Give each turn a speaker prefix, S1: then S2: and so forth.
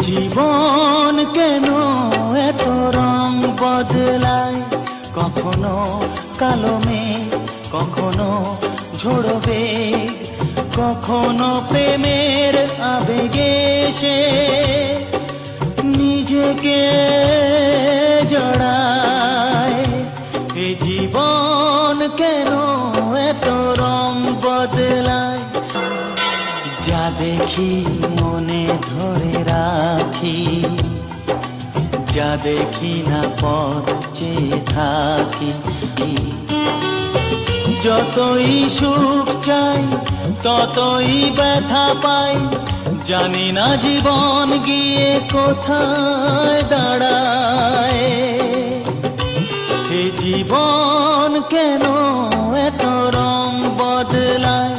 S1: জীবন কেন এত রং বদলায়, কখনো কালো মেঘ, কখনো ঝোড়ো বেগ, কখনো প্রেমের আবেগে সে নিজেকে জড়ায়। এ জীবন কেন এত রং বদলায়, যা দেখি মনে ধরে রাখি, যা দেখি না পথ চেয়ে থাকি। যতই সুখ চাই ততই ব্যথা পাই, জানি না জীবন গিয়ে কোথায় দাঁড়ায়। এ জীবন কেন এত রং বদলায়।